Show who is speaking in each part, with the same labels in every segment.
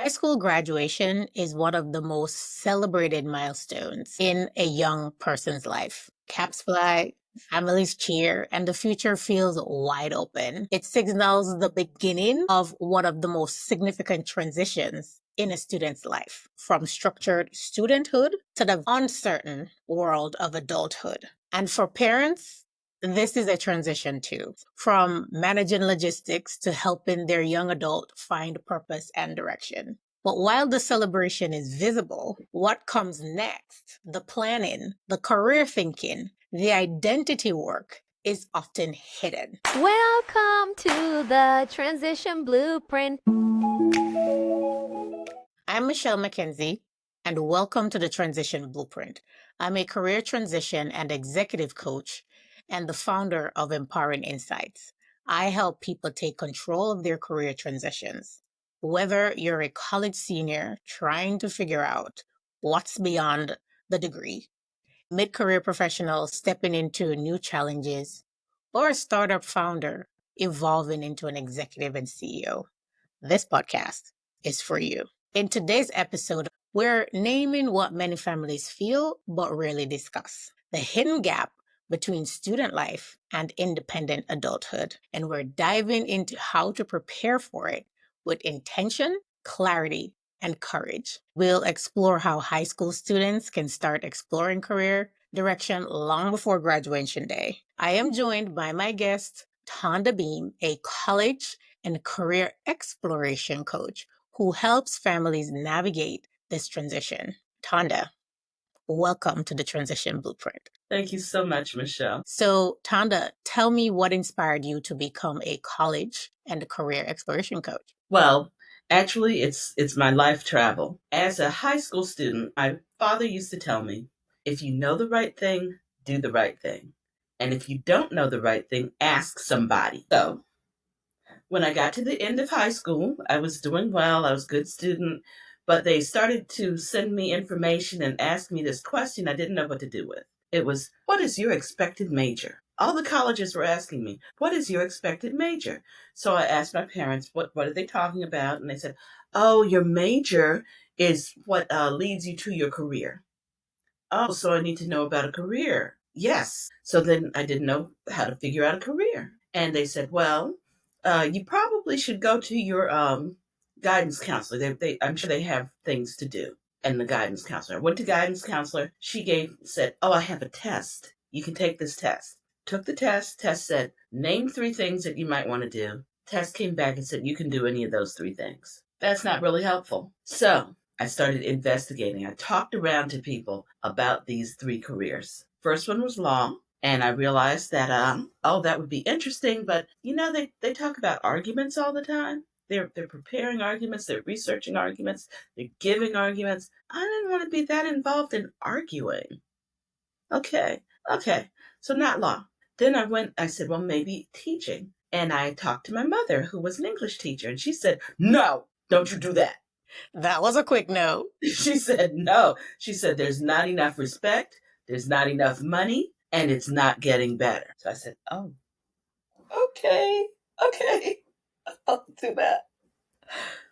Speaker 1: High school graduation is one of the most celebrated milestones in a young person's life. Caps fly, families cheer, and the future feels wide open. It signals the beginning of one of the most significant transitions in a student's life, from structured studenthood to the uncertain world of adulthood. And for parents, this is a transition too, from managing logistics to helping their young adult find purpose and direction. But while the celebration is visible, what comes next, the planning, the career thinking, the identity work, is often hidden.
Speaker 2: Welcome to the Transition Blueprint.
Speaker 1: I'm Michelle McKenzie, and welcome to the Transition Blueprint. I'm a career transition and executive coach and the founder of Empowering Insights. I help people take control of their career transitions. Whether you're a college senior trying to figure out what's beyond the degree, mid-career professional stepping into new challenges, or a startup founder evolving into an executive and CEO, this podcast is for you. In today's episode, we're naming what many families feel but rarely discuss: the hidden gap between student life and independent adulthood. And we're diving into how to prepare for it with intention, clarity, and courage. We'll explore how high school students can start exploring career direction long before graduation day. I am joined by my guest, Tonda Beam, a college and career exploration coach who helps families navigate this transition. Tonda, welcome to the Transition Blueprint.
Speaker 3: Thank you so much, Michelle.
Speaker 1: So, Tonda, tell me what inspired you to become a college and career exploration coach.
Speaker 3: Well, actually, it's my life travel. As a high school student, my father used to tell me, if you know the right thing, do the right thing. And if you don't know the right thing, ask somebody. So when I got to the end of high school, I was doing well. I was a good student. But they started to send me information and ask me this question I didn't know what to do with. It was, what is your expected major? All the colleges were asking me, what is your expected major? So I asked my parents, what are they talking about? And they said, oh, your major is what leads you to your career. Oh, so I need to know about a career. Yes. So then I didn't know how to figure out a career. And they said, well, you probably should go to your guidance counselor. I'm sure they have things to do. And the guidance counselor. I went to guidance counselor. She said, oh, I have a test. You can take this test. Took the test. Test said, name 3 things that you might want to do. Test came back and said, you can do any of those 3 things. That's not really helpful. So I started investigating. I talked around to people about these 3 careers. First one was law. And I realized that, that would be interesting. But, they talk about arguments all the time. They're preparing arguments, they're researching arguments, they're giving arguments. I didn't want to be that involved in arguing. Okay. So not law. Then I said, well, maybe teaching. And I talked to my mother, who was an English teacher, and she said, no, don't you do that.
Speaker 1: That was a quick no.
Speaker 3: She said, no. She said, there's not enough respect, there's not enough money, and it's not getting better. So I said, oh, okay. I'll do that.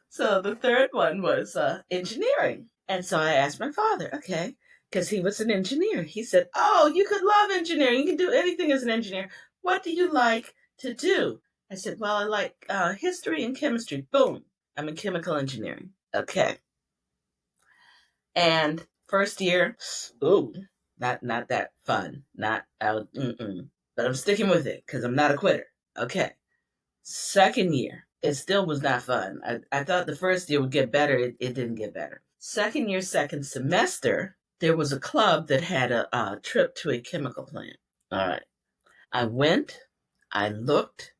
Speaker 3: So the third one was engineering. And so I asked my father, okay, because he was an engineer. He said, oh, you could love engineering. You can do anything as an engineer. What do you like to do? I said, well, I like history and chemistry. Boom. I'm in chemical engineering. Okay. And first year, not that fun. But I'm sticking with it because I'm not a quitter. Okay. Second year, it still was not fun. I thought the first year would get better. It didn't get better. Second year, second semester, there was a club that had a trip to a chemical plant. All right. I went, I looked,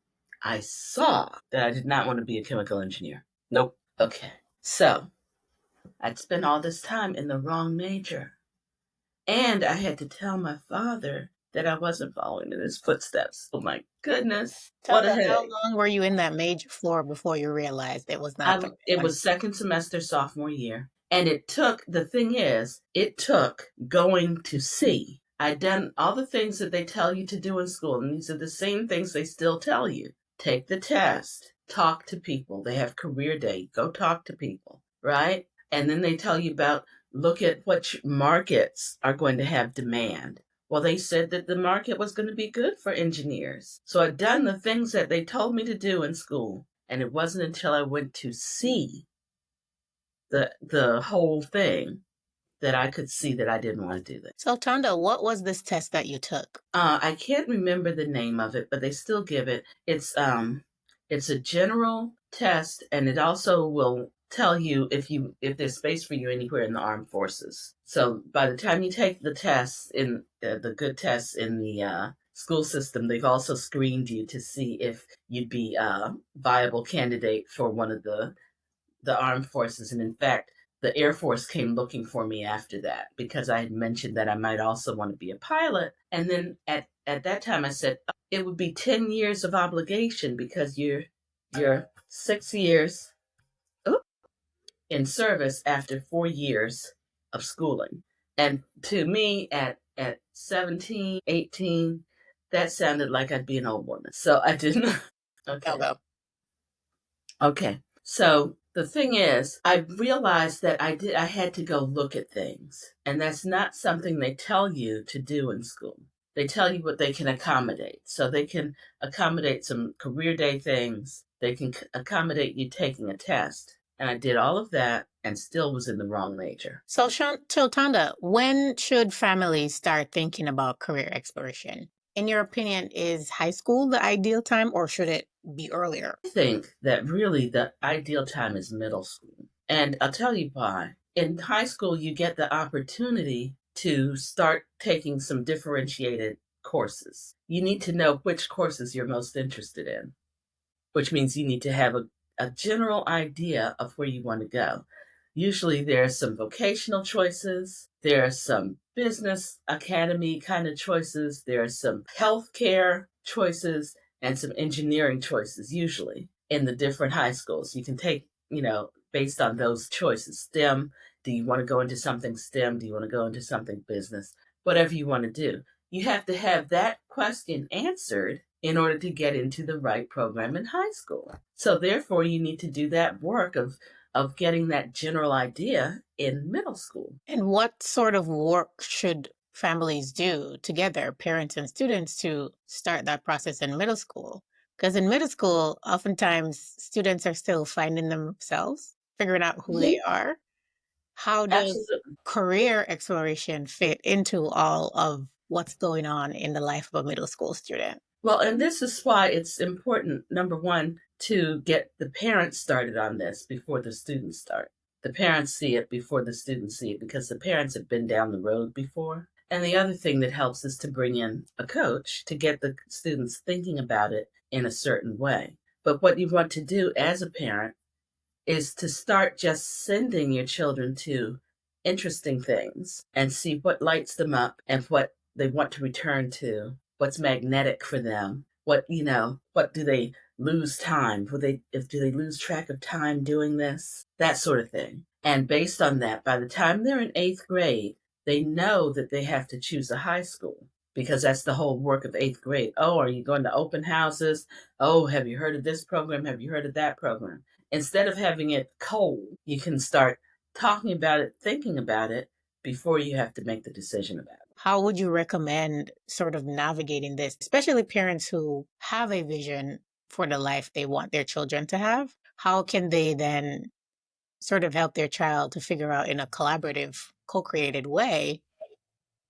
Speaker 3: I saw that I did not want to be a chemical engineer. Nope. Okay. So I'd spent all this time in the wrong major. And I had to tell my father that I wasn't following in his footsteps. Oh my goodness. What a headache.
Speaker 1: How long were you in that major for before you realized it was not?
Speaker 3: It was second semester, sophomore year. And it took going to sea. I'd done all the things that they tell you to do in school. And these are the same things they still tell you. Take the test. Talk to people. They have career day. Go talk to people. right? And then they tell you about look at what markets are going to have demand. Well, they said that the market was going to be good for engineers. So I'd done the things that they told me to do in school. And it wasn't until I went to see the whole thing that I could see that I didn't want to do that.
Speaker 1: So, Tonda, what was this test that you took?
Speaker 3: I can't remember the name of it, but they still give it. It's a general test, and it also will tell you if there's space for you anywhere in the armed forces. So by the time you take the tests in the good tests in the school system, they've also screened you to see if you'd be a viable candidate for one of the armed forces. And in fact, the Air Force came looking for me after that because I had mentioned that I might also want to be a pilot. And then at that time, I said it would be 10 years of obligation because you're 6 years in service after 4 years of schooling. And to me, at 17, 18, that sounded like I'd be an old woman. So I didn't. Okay. Okay. So the thing is, I realized that I had to go look at things. And that's not something they tell you to do in school. They tell you what they can accommodate. So they can accommodate some career day things. They can accommodate you taking a test. And I did all of that and still was in the wrong major.
Speaker 1: So, Tonda, when should families start thinking about career exploration? In your opinion, is high school the ideal time or should it be earlier?
Speaker 3: I think that really the ideal time is middle school. And I'll tell you why. In high school, you get the opportunity to start taking some differentiated courses. You need to know which courses you're most interested in, which means you need to have a general idea of where you want to go. Usually there's some vocational choices, there are some business academy kind of choices, there are some healthcare choices, and some engineering choices, usually in the different high schools. You can take, based on those choices. STEM, do you want to go into something STEM? Do you want to go into something business? Whatever you want to do. You have to have that question answered in order to get into the right program in high school. So therefore, you need to do that work of getting that general idea in middle school.
Speaker 1: And what sort of work should families do together, parents and students, to start that process in middle school? Because in middle school, oftentimes students are still finding themselves, figuring out who they are. How does
Speaker 3: Absolutely.
Speaker 1: career exploration fit into all of what's going on in the life of a middle school student?
Speaker 3: Well, and this is why it's important, number one, to get the parents started on this before the students start. The parents see it before the students see it because the parents have been down the road before. And the other thing that helps is to bring in a coach to get the students thinking about it in a certain way. But what you want to do as a parent is to start just sending your children to interesting things and see what lights them up and what they want to return to, what's magnetic for them, what do they lose time? Do they lose track of time doing this? That sort of thing. And based on that, by the time they're in 8th grade, they know that they have to choose a high school because that's the whole work of 8th grade. Oh, are you going to open houses? Oh, have you heard of this program? Have you heard of that program? Instead of having it cold, you can start talking about it, thinking about it before you have to make the decision about it.
Speaker 1: How would you recommend sort of navigating this, especially parents who have a vision for the life they want their children to have? How can they then sort of help their child to figure out in a collaborative, co-created way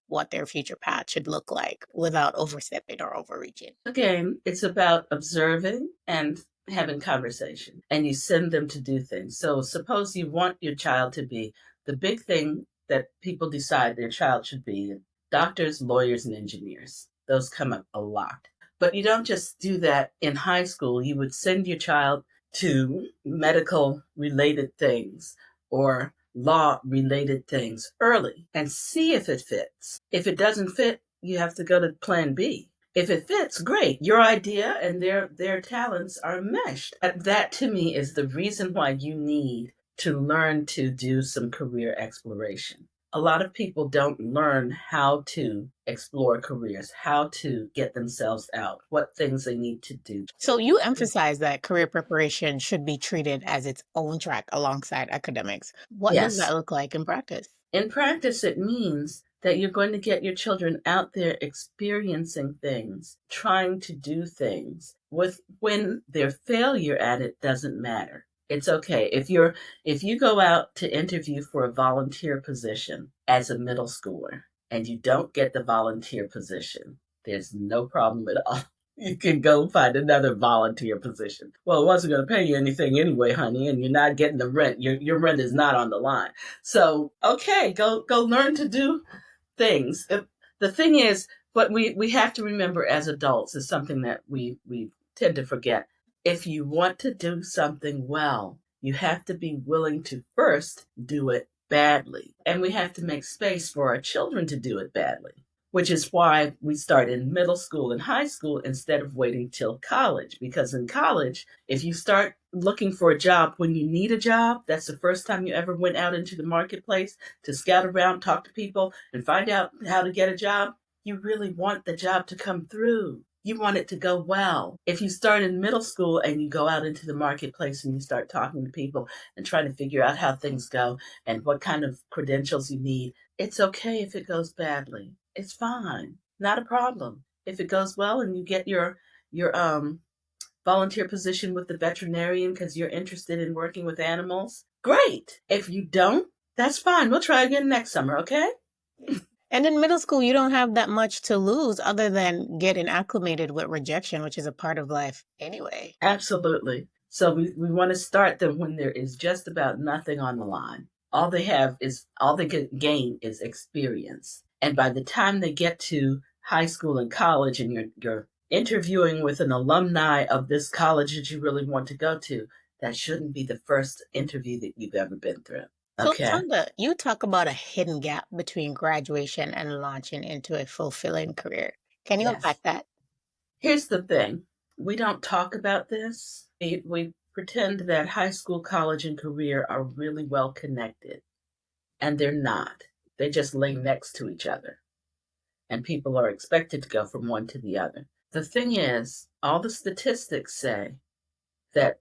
Speaker 1: what their future path should look like without overstepping or overreaching?
Speaker 3: Again, it's about observing and having conversation, and you send them to do things. So suppose you want your child to be the big thing that people decide their child should be: doctors, lawyers, and engineers. Those come up a lot. But you don't just do that in high school. You would send your child to medical related things or law related things early and see if it fits. If it doesn't fit, you have to go to plan B. If it fits, great. Your idea and their talents are meshed. That to me is the reason why you need to learn to do some career exploration. a lot of people don't learn how to explore careers, how to get themselves out, what things they need to do.
Speaker 1: So you emphasize that career preparation should be treated as its own track alongside academics. What does
Speaker 3: Yes.
Speaker 1: that look like in practice?
Speaker 3: In practice, it means that you're going to get your children out there experiencing things, trying to do things with when their failure at it doesn't matter. It's okay. If you go out to interview for a volunteer position as a middle schooler and you don't get the volunteer position, there's no problem at all. You can go find another volunteer position. Well, it wasn't going to pay you anything anyway, honey, and you're not getting the rent. Your rent is not on the line. So, okay, go learn to do things. The thing is, what we have to remember as adults is something that we tend to forget. If you want to do something well, you have to be willing to first do it badly. And we have to make space for our children to do it badly, which is why we start in middle school and high school instead of waiting till college. Because in college, if you start looking for a job when you need a job, that's the first time you ever went out into the marketplace to scout around, talk to people, and find out how to get a job, you really want the job to come through. You want it to go well. If you start in middle school and you go out into the marketplace and you start talking to people and trying to figure out how things go and what kind of credentials you need, it's okay if it goes badly. It's fine. Not a problem. If it goes well and you get your volunteer position with the veterinarian because you're interested in working with animals, great. If you don't, that's fine. We'll try again next summer, okay?
Speaker 1: And in middle school, you don't have that much to lose other than getting acclimated with rejection, which is a part of life anyway.
Speaker 3: Absolutely. So we want to start them when there is just about nothing on the line. All they can gain is experience. And by the time they get to high school and college and you're interviewing with an alumni of this college that you really want to go to, that shouldn't be the first interview that you've ever been through.
Speaker 1: So,
Speaker 3: Okay.
Speaker 1: Tonda, you talk about a hidden gap between graduation and launching into a fulfilling career. Can you
Speaker 3: Yes.
Speaker 1: unpack that?
Speaker 3: Here's the thing. We don't talk about this. We pretend that high school, college, and career are really well connected. And they're not. They just lay next to each other. And people are expected to go from one to the other. The thing is, all the statistics say that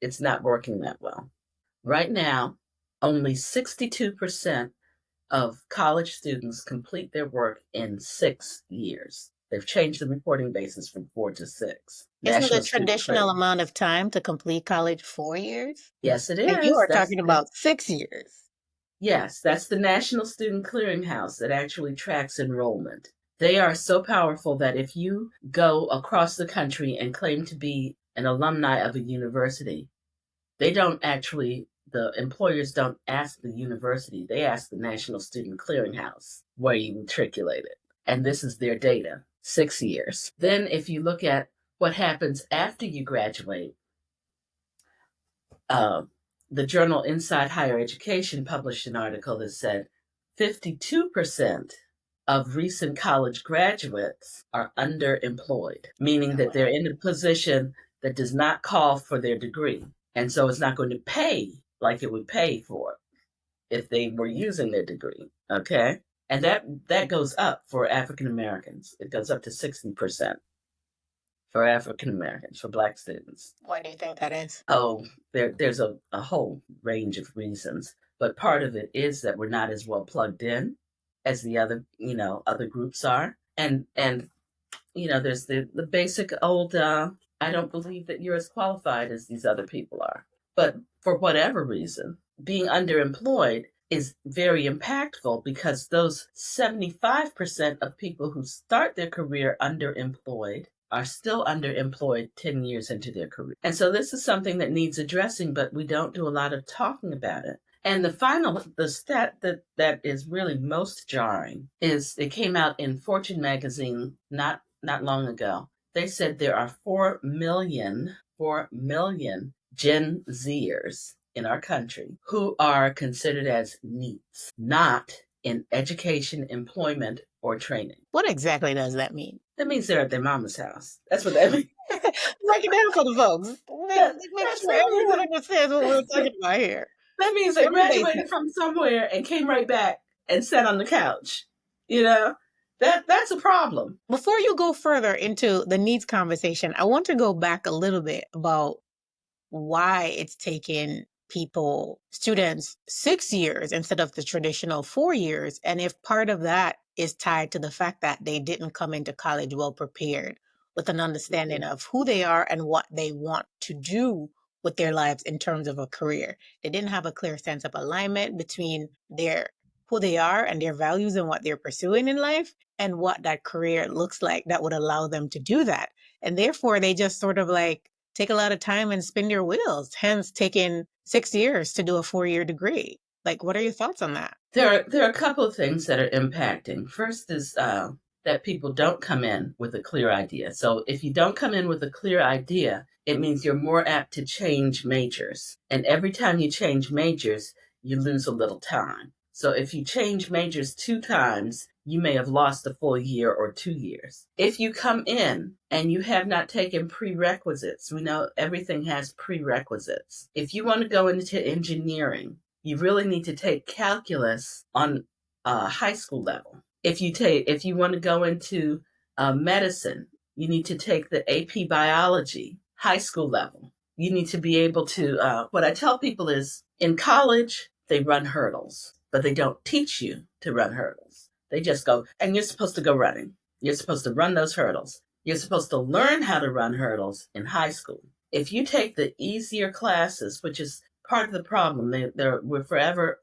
Speaker 3: it's not working that well. Right now, only 62% of college students complete their work in 6 years. They've changed the reporting basis from 4 to 6.
Speaker 1: Isn't the
Speaker 3: National Student
Speaker 1: traditional
Speaker 3: Credit.
Speaker 1: amount of time to complete college 4 years?
Speaker 3: Yes, it
Speaker 1: And you
Speaker 3: is.
Speaker 1: are talking about 6 years.
Speaker 3: Yes, that's the National Student Clearinghouse that actually tracks enrollment. They are so powerful that if you go across the country and claim to be an alumni of a university, the employers don't ask the university, they ask the National Student Clearinghouse where you matriculated. And this is their data, 6 years. Then if you look at what happens after you graduate, the journal Inside Higher Education published an article that said 52% of recent college graduates are underemployed, meaning that they're in a position that does not call for their degree. And so it's not going to pay like it would pay for if they were using their degree. Okay? And that goes up for African Americans. It goes up to 60% for African Americans, for Black students.
Speaker 1: Why do you think that is?
Speaker 3: Oh, there's a whole range of reasons. But part of it is that we're not as well plugged in as the other groups are. And there's the basic old, I don't believe that you're as qualified as these other people are. But for whatever reason, being underemployed is very impactful because those 75% of people who start their career underemployed are still underemployed 10 years into their career. And so this is something that needs addressing, but we don't do a lot of talking about it. And the stat that is really most jarring is it came out in Fortune magazine not long ago. They said there are 4 million Gen Zers in our country who are considered as NEETs, not in education, employment, or training.
Speaker 1: What exactly does that mean?
Speaker 3: That means they're at their mama's house. That's what that means.
Speaker 1: Break it down for the folks. Make sure everyone understands what we're talking about here.
Speaker 3: That means they
Speaker 1: What did they
Speaker 3: graduated
Speaker 1: say?
Speaker 3: from somewhere and came right back and sat on the couch. You know, that's a problem.
Speaker 1: Before you go further into the needs conversation, I want to go back a little bit about why it's taken students 6 years instead of the traditional 4 years. And if part of that is tied to the fact that they didn't come into college well prepared with an understanding of who they are and what they want to do with their lives in terms of a career. They didn't have a clear sense of alignment between their who they are and their values and what they're pursuing in life and what that career looks like that would allow them to do that. And therefore they just sort of like take a lot of time and spin your wheels, hence taking 6 years to do a 4 year degree. Like, what are your thoughts on that?
Speaker 3: There are a couple of things that are impacting. First is that people don't come in with a clear idea. So if you don't come in with a clear idea, it means you're more apt to change majors. And every time you change majors, you lose a little time. So if you change majors 2 times, you may have lost a full year or 2 years. If you come in and you have not taken prerequisites, we know everything has prerequisites. If you want to go into engineering, you really need to take calculus on high school level. If you want to go into medicine, you need to take the AP biology high school level. You need to be able to. What I tell people is, in college they run hurdles, but they don't teach you to run hurdles. They just go, and you're supposed to go running. You're supposed to run those hurdles. You're supposed to learn how to run hurdles in high school. If you take the easier classes, which is part of the problem, we're forever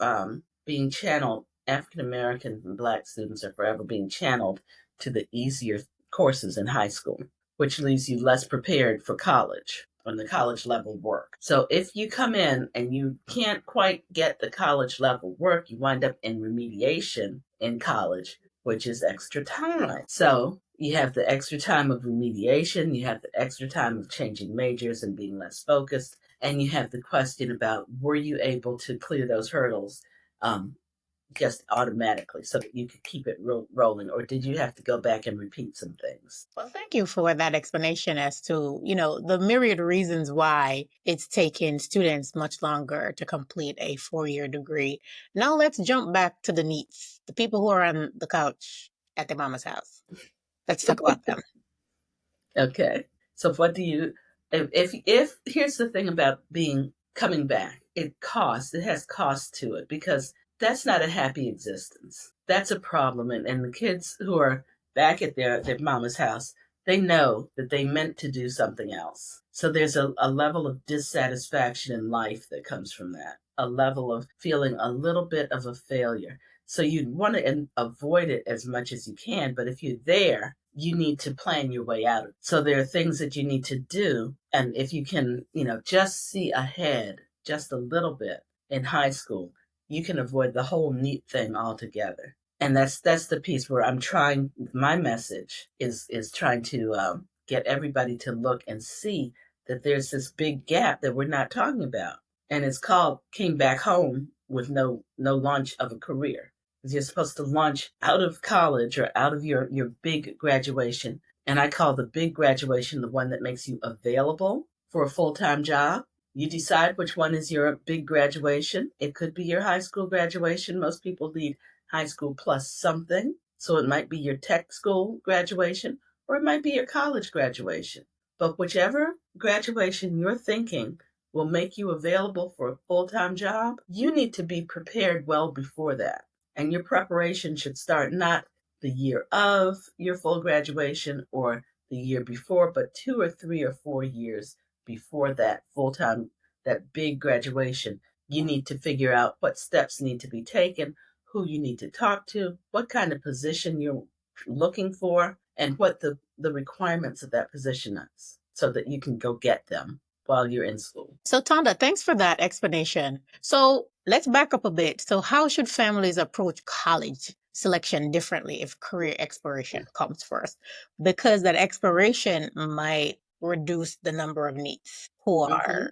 Speaker 3: being channeled. African American and Black students are forever being channeled to the easier courses in high school, which leaves you less prepared for college on the college level work. So if you come in and you can't quite get the college level work, you wind up in remediation in college, which is extra time. So you have the extra time of remediation, you have the extra time of changing majors and being less focused, and you have the question about, were you able to clear those hurdles just automatically so that you could keep it rolling, or did you have to go back and repeat some things?
Speaker 1: Well, thank you for that explanation as to, the myriad reasons why it's taken students much longer to complete a 4 year degree. Now let's jump back to the NEETs, the people who are on the couch at their mama's house. Let's talk about them.
Speaker 3: Okay. So what do you if here's the thing about being coming back. It has cost to it, because that's not a happy existence. That's a problem, and the kids who are back at their mama's house, they know that they meant to do something else. So there's a level of dissatisfaction in life that comes from that. A level of feeling a little bit of a failure. So you want to avoid it as much as you can, but if you're there, you need to plan your way out. So there are things that you need to do. And if you can, just see ahead just a little bit in high school, you can avoid the whole NEET thing altogether. And that's the piece where I'm trying. My message is trying to get everybody to look and see that there's this big gap that we're not talking about, and it's called came back home with no launch of a career. You're supposed to launch out of college or out of your big graduation. And I call the big graduation the one that makes you available for a full-time job. You decide which one is your big graduation. It could be your high school graduation. Most people leave high school plus something. So it might be your tech school graduation, or it might be your college graduation. But whichever graduation you're thinking will make you available for a full-time job, you need to be prepared well before that. And your preparation should start not the year of your full graduation or the year before, but 2 or 3 or 4 years before that full-time, that big graduation. You need to figure out what steps need to be taken, who you need to talk to, what kind of position you're looking for, and what the requirements of that position is, so that you can go get them while you're in school.
Speaker 1: So, Tonda, thanks for that explanation. So, let's back up a bit. So, how should families approach college selection differently if career exploration comes first? Because that exploration might reduce the number of NEETs who
Speaker 3: Mm-hmm.
Speaker 1: are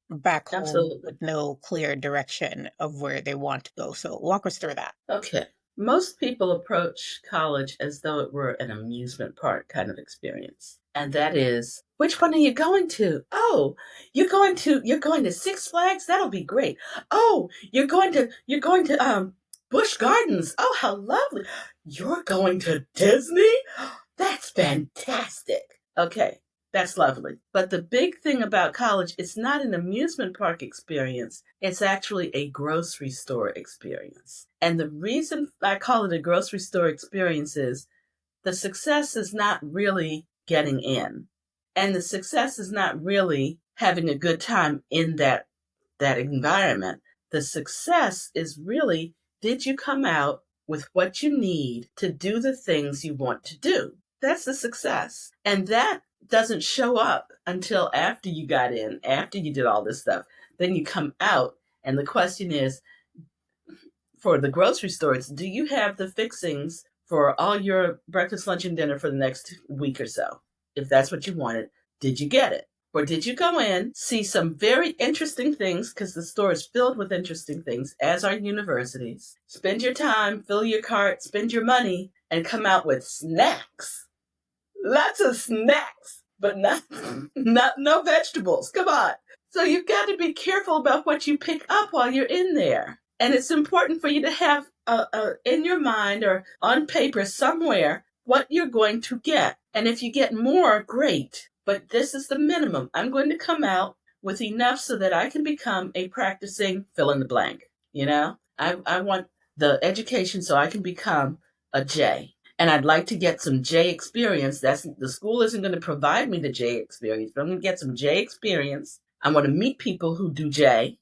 Speaker 1: back home
Speaker 3: Absolutely.
Speaker 1: with no clear direction of where they want to go. So, walk us through that.
Speaker 3: Okay. Most people approach college as though it were an amusement park kind of experience. And that is, which one are you going to? Oh, you're going to Six Flags? That'll be great. Oh, you're going to Busch Gardens. Oh, how lovely. You're going to Disney? That's fantastic. Okay, that's lovely. But the big thing about college, it's not an amusement park experience. It's actually a grocery store experience. And the reason I call it a grocery store experience is the success is not really getting in. And the success is not really having a good time in that environment. The success is really, did you come out with what you need to do the things you want to do? That's the success. And that doesn't show up until after you got in, after you did all this stuff. Then you come out, and the question is, for the grocery stores, do you have the fixings for all your breakfast, lunch, and dinner for the next week or so? If that's what you wanted, did you get it? Or did you go in, see some very interesting things, because the store is filled with interesting things, as are universities. Spend your time, fill your cart, spend your money, and come out with snacks. Lots of snacks, but no vegetables. Come on. So you've got to be careful about what you pick up while you're in there. And it's important for you to have in your mind or on paper somewhere what you're going to get. And if you get more, great. But this is the minimum. I'm going to come out with enough so that I can become a practicing fill in the blank. You know, I want the education so I can become a J. And I'd like to get some J experience. The school isn't going to provide me the J experience, but I'm going to get some J experience. I want to meet people who do J.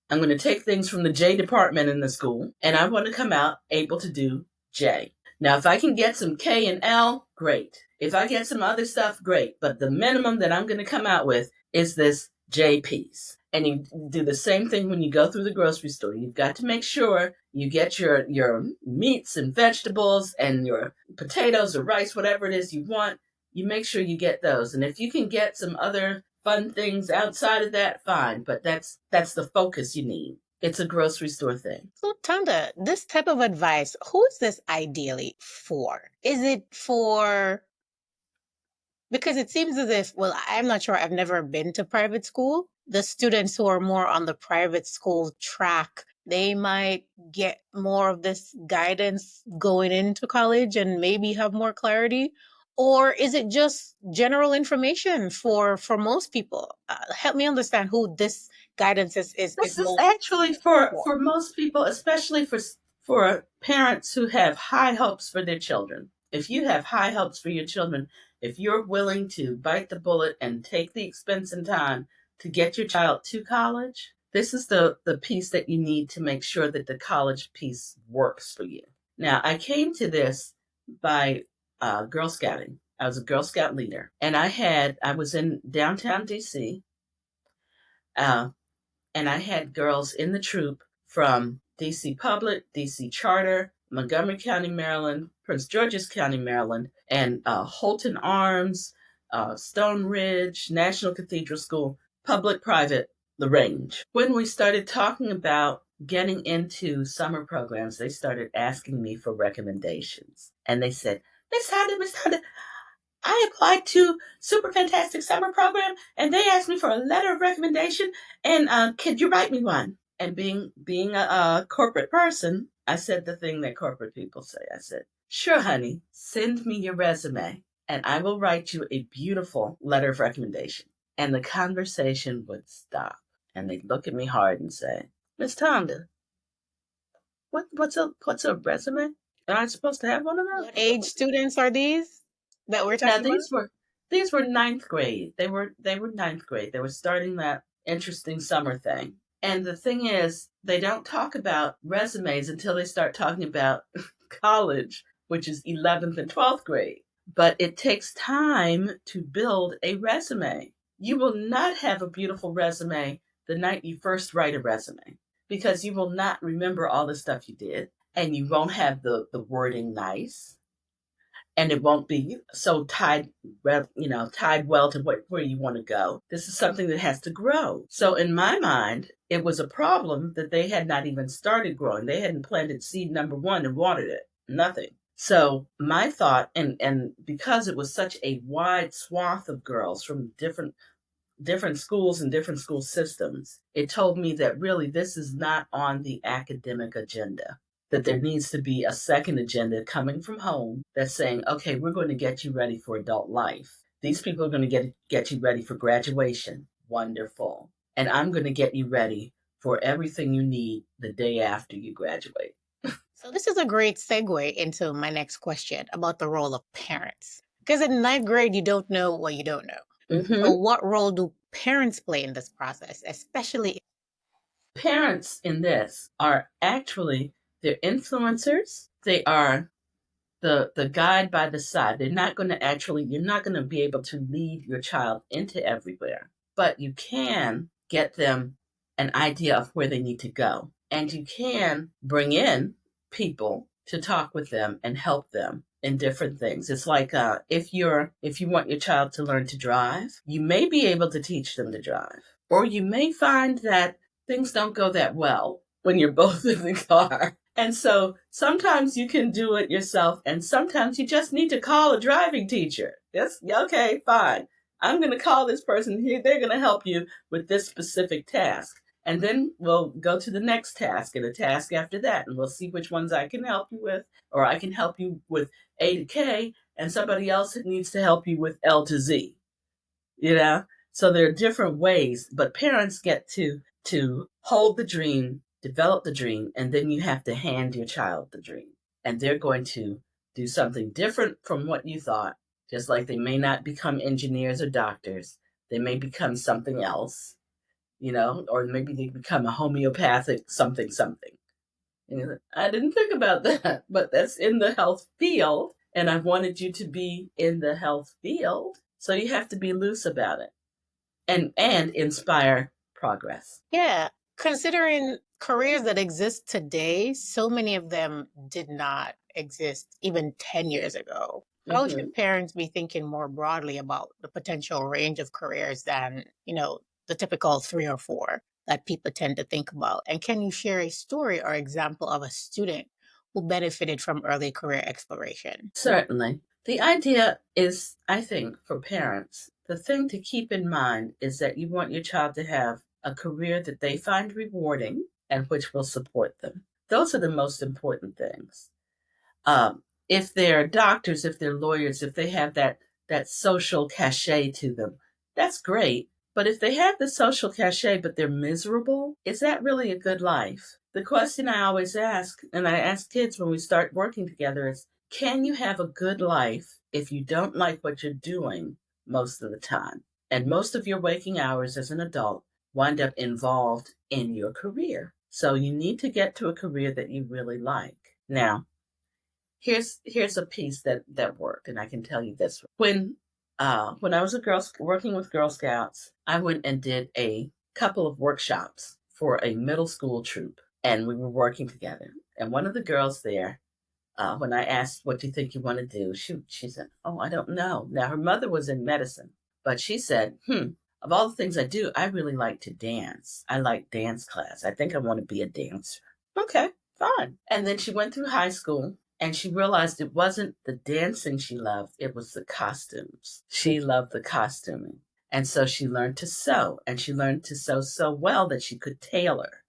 Speaker 3: I'm going to take things from the J department in the school, and I want to come out able to do J. Now, if I can get some K and L, great. If I get some other stuff, great. But the minimum that I'm going to come out with is this J piece. And you do the same thing when you go through the grocery store. You've got to make sure you get your meats and vegetables and your potatoes or rice, whatever it is you want. You make sure you get those. And if you can get some other fun things outside of that, fine. But that's the focus you need. It's a grocery store thing.
Speaker 1: So, Tonda, this type of advice, who is this ideally for? Is it for, because it seems as if, well, I'm not sure, I've never been to private school. The students who are more on the private school track, they might get more of this guidance going into college and maybe have more clarity. Or is it just general information for most people? Help me understand who this guidance is
Speaker 3: This is
Speaker 1: most
Speaker 3: actually for most people, especially for parents who have high hopes for their children. If you have high hopes for your children, if you're willing to bite the bullet and take the expense and time to get your child to college, this is the piece that you need to make sure that the college piece works for you. Now, I came to this by Girl Scouting. I was a Girl Scout leader, and I was in downtown DC, and I had girls in the troop from DC Public, DC Charter, Montgomery County, Maryland, Prince George's County, Maryland, and Holton Arms, Stone Ridge, National Cathedral School, public, private, the range. When we started talking about getting into summer programs, they started asking me for recommendations. And they said, Miss Honda, I applied to Super Fantastic Summer Program, and they asked me for a letter of recommendation, and could you write me one? And being a corporate person, I said the thing that corporate people say. I said, sure, honey, send me your resume, and I will write you a beautiful letter of recommendation. And the conversation would stop, and they'd look at me hard and say, Miss Tonda, what's a resume? Am I supposed to have one of those?
Speaker 1: What age students are these that we're
Speaker 3: Now
Speaker 1: talking about?
Speaker 3: these were ninth grade. They were ninth grade. They were starting that interesting summer thing. And the thing is, they don't talk about resumes until they start talking about college, which is 11th and 12th grade. But it takes time to build a resume. You will not have a beautiful resume the night you first write a resume, because you will not remember all the stuff you did, and you won't have the wording nice, and it won't be so tied well to where you want to go. This is something that has to grow. So in my mind, it was a problem that they had not even started growing. They hadn't planted seed number one and watered it. Nothing. So my thought, and because it was such a wide swath of girls from different schools and different school systems, it told me that really this is not on the academic agenda. That there needs to be a second agenda coming from home that's saying, okay, we're going to get you ready for adult life. These people are going to get you ready for graduation. Wonderful. And I'm going to get you ready for everything you need the day after you graduate.
Speaker 1: So, this is a great segue into my next question about the role of parents. Because in ninth grade, you don't know what you don't know. So,
Speaker 3: Mm-hmm.
Speaker 1: what role do parents play in this process, especially?
Speaker 3: Parents in this are actually, they're influencers. They are the guide by the side. They're not going to actually, you're not going to be able to lead your child into everywhere, but you can get them an idea of where they need to go. And you can bring in people to talk with them and help them in different things. It's like if you want your child to learn to drive, you may be able to teach them to drive, or you may find that things don't go that well when you're both in the car. And so sometimes you can do it yourself, and sometimes you just need to call a driving teacher. Yes, okay, fine. I'm going to call this person here. They're going to help you with this specific task. And then we'll go to the next task and a task after that, and we'll see which ones I can help you with, or I can help you with A to K, and somebody else needs to help you with L to Z. You know, so there are different ways, but parents get to hold the dream, develop the dream, and then you have to hand your child the dream, and they're going to do something different from what you thought. Just like they may not become engineers or doctors, they may become something else, or maybe they become a homeopathic something something. I didn't think about that, but that's in the health field, and I wanted you to be in the health field, so you have to be loose about it and inspire progress.
Speaker 1: Yeah, considering careers that exist today, so many of them did not exist even 10 years ago. How
Speaker 3: Mm-hmm.
Speaker 1: should parents be thinking more broadly about the potential range of careers than, the typical three or four that people tend to think about? And can you share a story or example of a student who benefited from early career exploration?
Speaker 3: Certainly. The idea is, I think, for parents, the thing to keep in mind is that you want your child to have a career that they find rewarding and which will support them. Those are the most important things. If they're doctors, if they're lawyers, if they have that social cachet to them, that's great. But if they have the social cachet but they're miserable, is that really a good life? The question I always ask, and I ask kids when we start working together, is can you have a good life if you don't like what you're doing most of the time? And most of your waking hours as an adult wind up involved in your career. So you need to get to a career that you really like. Now, here's a piece that worked, and I can tell you this. When I was a girl working with Girl Scouts, I went and did a couple of workshops for a middle school troop, and we were working together. And one of the girls there, when I asked, "What do you think you want to do?" she said, "Oh, I don't know." Now her mother was in medicine, but she said, Of all the things I do, I really like to dance. I like dance class. I think I want to be a dancer." Okay, fine. And then she went through high school and she realized it wasn't the dancing she loved, it was the costumes. She loved the costuming. And so she learned to sew, and she learned to sew so well that she could tailor.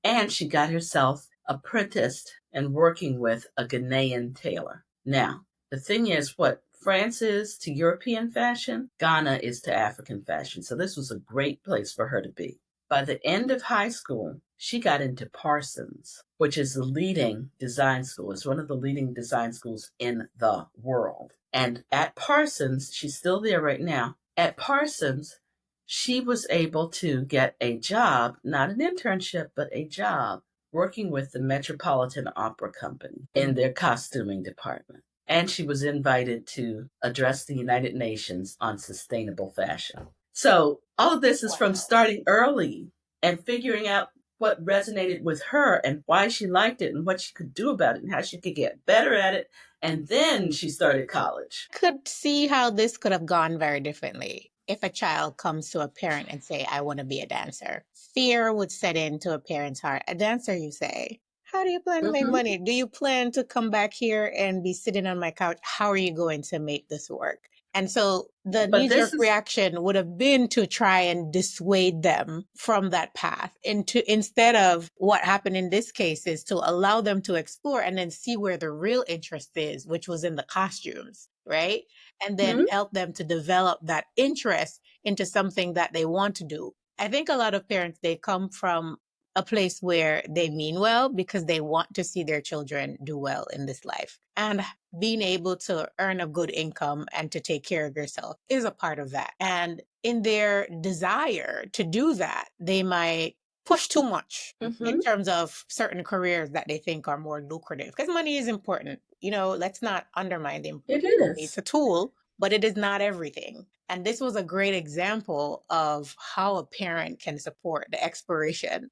Speaker 3: And she got herself apprenticed and working with a Ghanaian tailor. Now, the thing is, what France is to European fashion, Ghana is to African fashion. So this was a great place for her to be. By the end of high school, she got into Parsons, which is the leading design school. It's one of the leading design schools in the world. And at Parsons, she's still there right now. At Parsons, she was able to get a job, not an internship, but a job working with the Metropolitan Opera Company in their costuming department. And she was invited to address the United Nations on sustainable fashion. So all of this is from starting early and figuring out what resonated with her and why she liked it and what she could do about it and how she could get better at it. And then she started college.
Speaker 1: Could see how this could have gone very differently. If a child comes to a parent and say, "I want to be a dancer," fear would set into a parent's heart. "A dancer, you say? How do you plan to make
Speaker 3: Mm-hmm.
Speaker 1: money? Do you plan to come back here and be sitting on my couch? How are you going to make this work? And so the
Speaker 3: But
Speaker 1: knee
Speaker 3: this
Speaker 1: jerk
Speaker 3: is,
Speaker 1: reaction would have been to try and dissuade them from that path. And to instead of what happened in this case is to allow them to explore and then see where the real interest is, which was in the costumes, right? And then
Speaker 3: hmm?
Speaker 1: help them to develop that interest into something that they want to do. I think a lot of parents, they come from a place where they mean well because they want to see their children do well in this life. And being able to earn a good income and to take care of yourself is a part of that. And in their desire to do that, they might push too much in
Speaker 3: Mm-hmm.
Speaker 1: terms of certain careers that they think are more lucrative because money is important. You know, let's not undermine the importance
Speaker 3: It
Speaker 1: of money. It's
Speaker 3: is.
Speaker 1: a tool, but it is not everything. And this was a great example of how a parent can support the exploration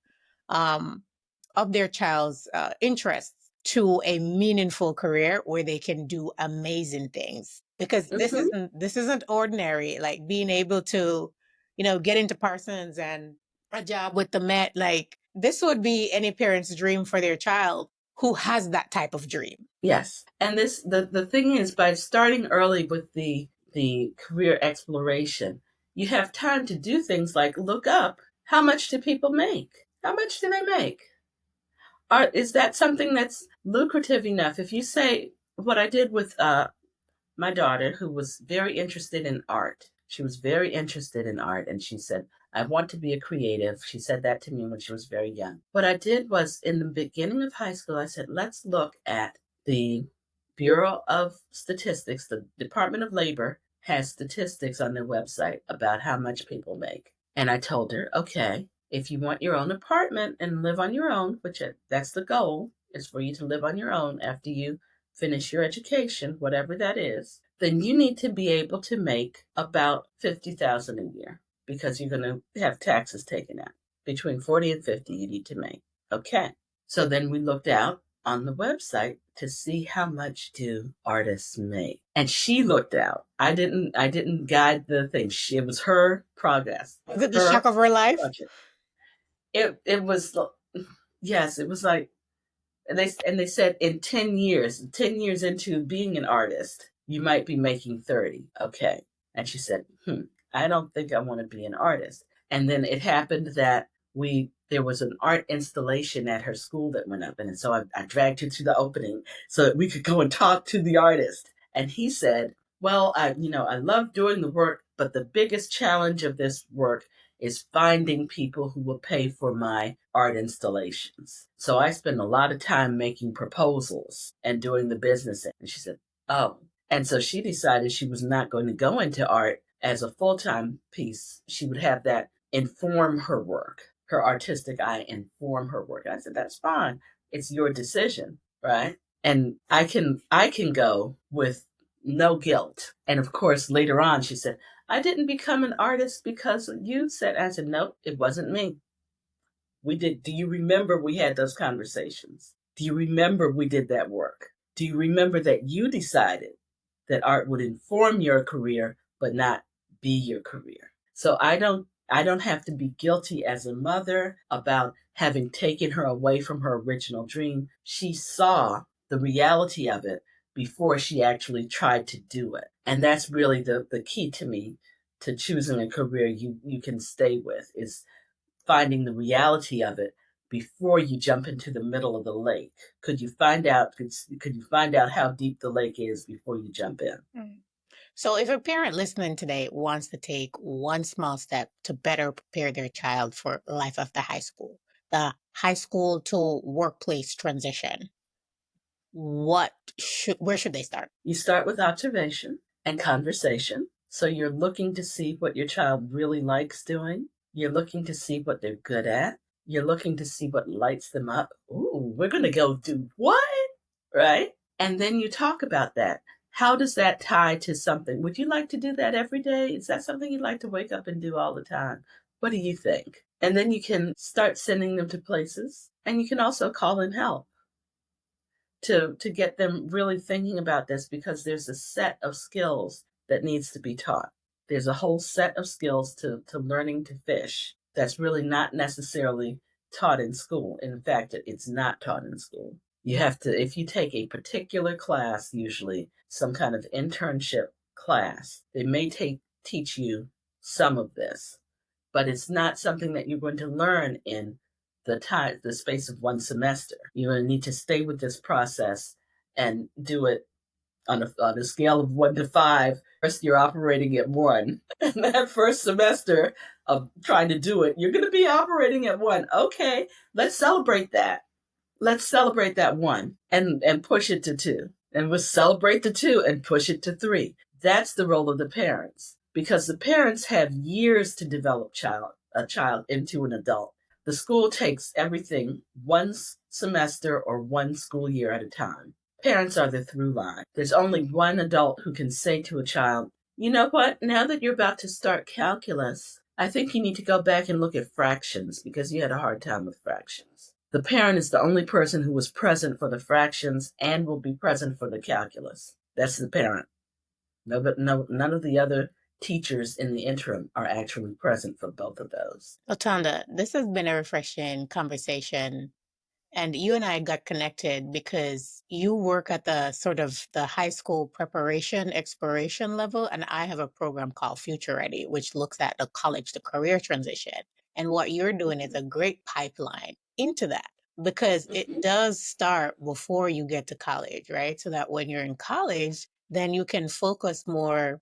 Speaker 1: um, of their child's interests to a meaningful career where they can do amazing things. Because
Speaker 3: Mm-hmm.
Speaker 1: this isn't ordinary. Like being able to, you know, get into Parsons and a job with the Met. Like this would be any parent's dream for their child who has that type of dream.
Speaker 3: Yes. And this the thing is, by starting early with the career exploration, you have time to do things like look up how much do people make? How much do they make? Is that something that's lucrative enough? If you say what I did with my daughter, who was very interested in art. She was very interested in art, and she said, I want to be a creative. She said that to me when she was very young. What I did was, in the beginning of high school, I said, let's look at the Bureau of Statistics. The Department of Labor has statistics on their website about how much people make. And I told her, okay, if you want your own apartment and live on your own, which that's the goal, is for you to live on your own after you finish your education, whatever that is, then you need to be able to make about 50,000 a year because you're going to have taxes taken out. Between 40 and 50 you need to make. Okay. So then we looked out on the website to see how much do artists make. And she looked out. I didn't guide the thing. It was her progress.
Speaker 1: Was it the shock
Speaker 3: Her
Speaker 1: of her life?
Speaker 3: project. It was, yes, it was like, and they said in 10 years, 10 years into being an artist, you might be making 30. Okay. And she said, I don't think I want to be an artist. And then it happened that there was an art installation at her school that went up. And so I dragged her to the opening so that we could go and talk to the artist. And he said, well, I love doing the work, but the biggest challenge of this work is finding people who will pay for my art installations. So I spend a lot of time making proposals and doing the business. And she said, oh. And so she decided she was not going to go into art as a full time piece. She would have that inform her work, her artistic eye inform her work. I said, that's fine. It's your decision, right? And I can go with no guilt. And of course, later on, she said, I didn't become an artist because you said. I said, nope, it wasn't me. We did. Do you remember we had those conversations? Do you remember we did that work? Do you remember that you decided that art would inform your career, but not be your career? So I don't have to be guilty as a mother about having taken her away from her original dream. She saw the reality of it before she actually tried to do it. And that's really the key to me to choosing a career you can stay with is finding the reality of it before you jump into the middle of the lake. Could you find out how deep the lake is before you jump in?
Speaker 1: Mm. So, if a parent listening today wants to take one small step to better prepare their child for life after high school, the high school to workplace transition, where should they start?
Speaker 3: You start with observation and conversation. So you're looking to see what your child really likes doing. You're looking to see what they're good at. You're looking to see what lights them up. Ooh, we're going to go do what? Right? And then you talk about that. How does that tie to something? Would you like to do that every day? Is that something you'd like to wake up and do all the time? What do you think? And then you can start sending them to places, and you can also call in help to get them really thinking about this because there's a set of skills that needs to be taught. There's a whole set of skills to learning to fish that's really not necessarily taught in school. In fact, it's not taught in school. You have to, if you take a particular class, usually some kind of internship class, they may teach you some of this, but it's not something that you're going to learn in the space of one semester. You're going to need to stay with this process and do it on a scale of 1 to 5. First, you're operating at 1. And that first semester of trying to do it, you're going to be operating at 1. Okay, let's celebrate that. Let's celebrate that 1 and push it to 2. And we'll celebrate the 2 and push it to 3. That's the role of the parents, because the parents have years to develop a child into an adult. The school takes everything one semester or one school year at a time. Parents are the through line. There's only one adult who can say to a child, you know what, now that you're about to start calculus, I think you need to go back and look at fractions because you had a hard time with fractions. The parent is the only person who was present for the fractions and will be present for the calculus. That's the parent. None of the other teachers in the interim are actually present for both of those.
Speaker 1: Latanda, this has been a refreshing conversation. And you and I got connected because you work at the sort of the high school preparation exploration level. And I have a program called Future Ready, which looks at the college to career transition. And what you're doing is a great pipeline into that because it does start before you get to college, right? So that when you're in college, then you can focus more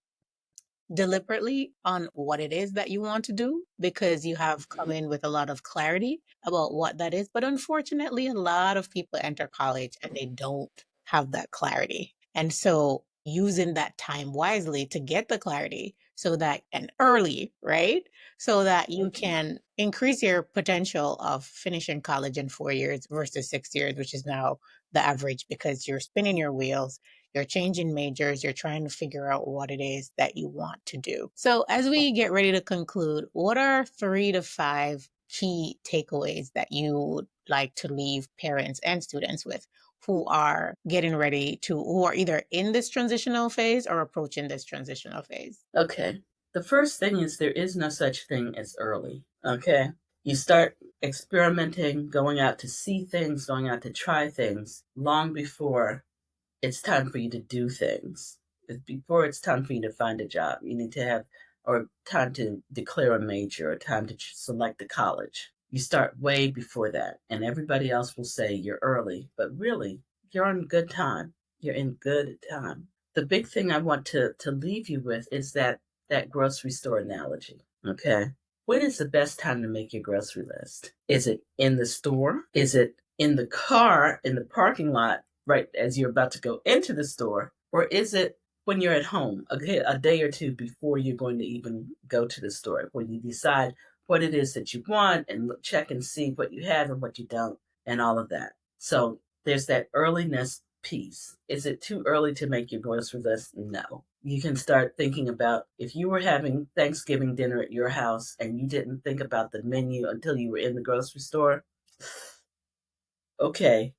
Speaker 1: deliberately on what it is that you want to do because you have come in with a lot of clarity about what that is. But unfortunately, a lot of people enter college and they don't have that clarity. And so using that time wisely to get the clarity so that and early, right? So that you can increase your potential of finishing college in 4 years versus 6 years, which is now the average because you're spinning your wheels, you're changing majors, you're trying to figure out what it is that you want to do. So, as we get ready to conclude, what are 3 to 5 key takeaways that you would like to leave parents and students with who are getting ready to, who are either in this transitional phase or approaching this transitional phase?
Speaker 3: Okay. The first thing is there is no such thing as early. Okay. You start experimenting, going out to see things, going out to try things long before it's time for you to do things. Before it's time for you to find a job, you need to have, or time to declare a major, or time to select a college. You start way before that, and everybody else will say you're early, but really, you're on good time. You're in good time. The big thing I want to leave you with is that grocery store analogy. Okay. When is the best time to make your grocery list? Is it in the store? Is it in the car, in the parking lot, right as you're about to go into the store? Or is it when you're at home, a day or two before you're going to even go to the store, when you decide what it is that you want and check and see what you have and what you don't and all of that? So there's that earliness piece. Is it too early to make your grocery list? No. You can start thinking about if you were having Thanksgiving dinner at your house and you didn't think about the menu until you were in the grocery store. Okay.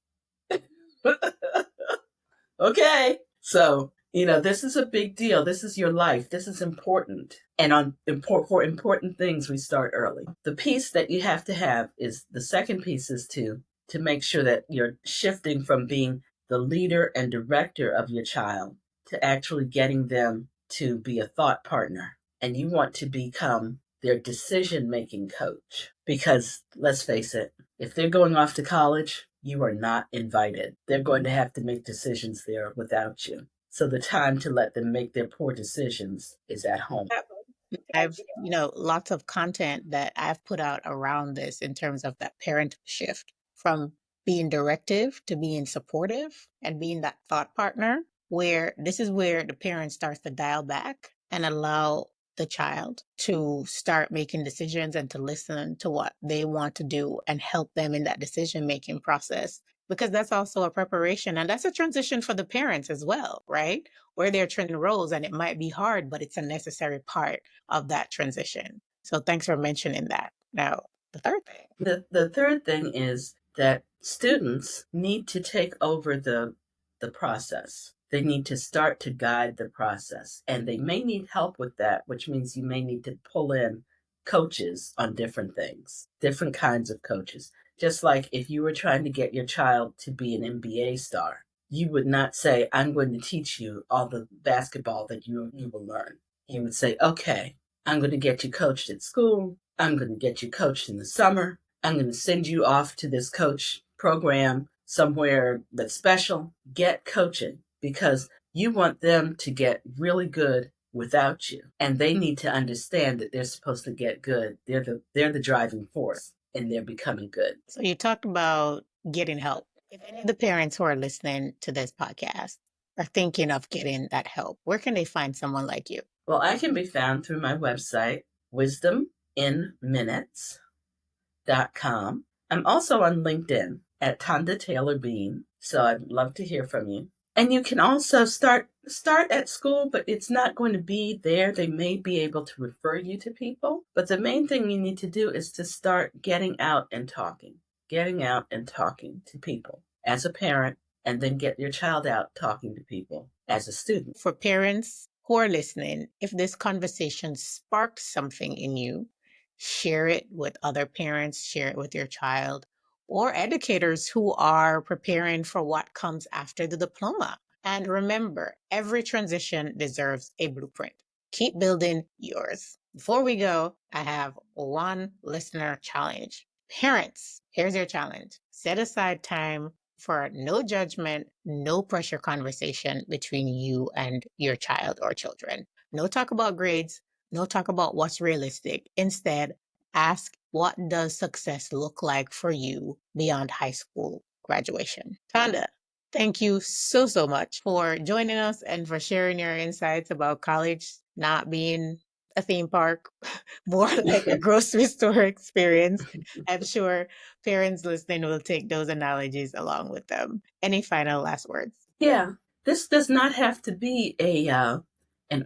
Speaker 3: Okay. So, this is a big deal. This is your life. This is important. And for important things, we start early. The piece that you have to have is the second piece is to make sure that you're shifting from being the leader and director of your child to actually getting them to be a thought partner. And you want to become their decision-making coach. Because let's face it, if they're going off to college, you are not invited. They're going to have to make decisions there without you. So the time to let them make their poor decisions is at home.
Speaker 1: I've, lots of content that I've put out around this in terms of that parent shift from being directive to being supportive and being that thought partner, where this is where the parent starts to dial back and allow the child to start making decisions and to listen to what they want to do and help them in that decision making process. Because that's also a preparation and that's a transition for the parents as well, right? Where they're training roles and it might be hard, but it's a necessary part of that transition. So thanks for mentioning that. Now, the third thing.
Speaker 3: The third thing is that students need to take over the process. They need to start to guide the process. And they may need help with that, which means you may need to pull in coaches on different things, different kinds of coaches. Just like if you were trying to get your child to be an NBA star, you would not say, I'm going to teach you all the basketball that you will learn. You would say, okay, I'm going to get you coached at school. I'm going to get you coached in the summer. I'm going to send you off to this coach program somewhere that's special. Get coaching because you want them to get really good without you. And they need to understand that they're supposed to get good. They're the driving force and they're becoming good.
Speaker 1: So you talked about getting help. If any of the parents who are listening to this podcast are thinking of getting that help, where can they find someone like you?
Speaker 3: Well, I can be found through my website, wisdominminutes.com. I'm also on LinkedIn at Tonda Taylor Bean, so I'd love to hear from you. And you can also start at school, but it's not going to be there. They may be able to refer you to people, but the main thing you need to do is to start getting out and talking to people as a parent, and then get your child out talking to people as a student.
Speaker 1: For parents who are listening, if this conversation sparked something in you, share it with other parents, share it with your child, or educators who are preparing for what comes after the diploma. And remember, every transition deserves a blueprint. Keep building yours. Before we go, I have one listener challenge. Parents, here's your challenge. Set aside time for no judgment, no pressure conversation between you and your child or children. No talk about grades, no talk about what's realistic. Instead, ask, what does success look like for you beyond high school graduation? Tanda, thank you so much for joining us and for sharing your insights about college not being a theme park, more like a grocery store experience. I'm sure parents listening will take those analogies along with them. Any final last words?
Speaker 3: Yeah, this does not have to be an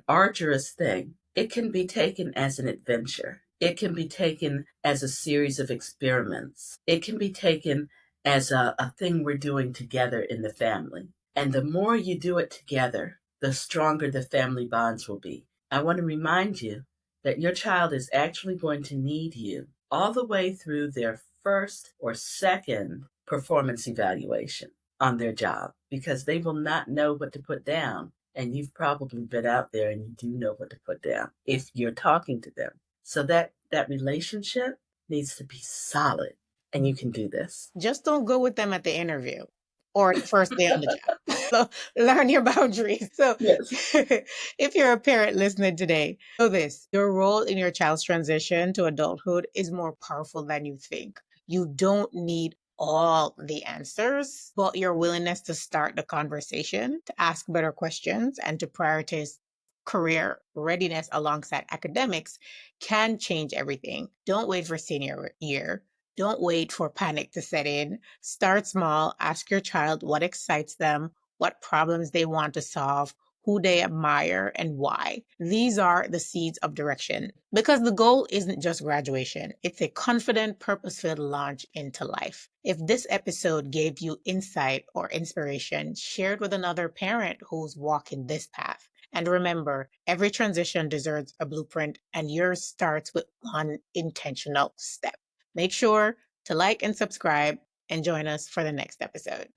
Speaker 3: arduous thing. It can be taken as an adventure. It can be taken as a series of experiments. It can be taken as a thing we're doing together in the family. And the more you do it together, the stronger the family bonds will be. I want to remind you that your child is actually going to need you all the way through their first or second performance evaluation on their job because they will not know what to put down. And you've probably been out there and you do know what to put down if you're talking to them. So that relationship needs to be solid and you can do this.
Speaker 1: Just don't go with them at the interview or the first day on the job. So learn your boundaries. So
Speaker 3: Yes.
Speaker 1: if you're a parent listening today, know this: your role in your child's transition to adulthood is more powerful than you think. You don't need all the answers, but your willingness to start the conversation, to ask better questions, and to prioritize career readiness alongside academics can change everything. Don't wait for senior year. Don't wait for panic to set in. Start small. Ask your child what excites them, what problems they want to solve, who they admire, and why. These are the seeds of direction because the goal isn't just graduation, it's a confident, purpose filled launch into life. If this episode gave you insight or inspiration, share it with another parent who's walking this path. And remember, every transition deserves a blueprint, and yours starts with one intentional step. Make sure to like and subscribe and join us for the next episode.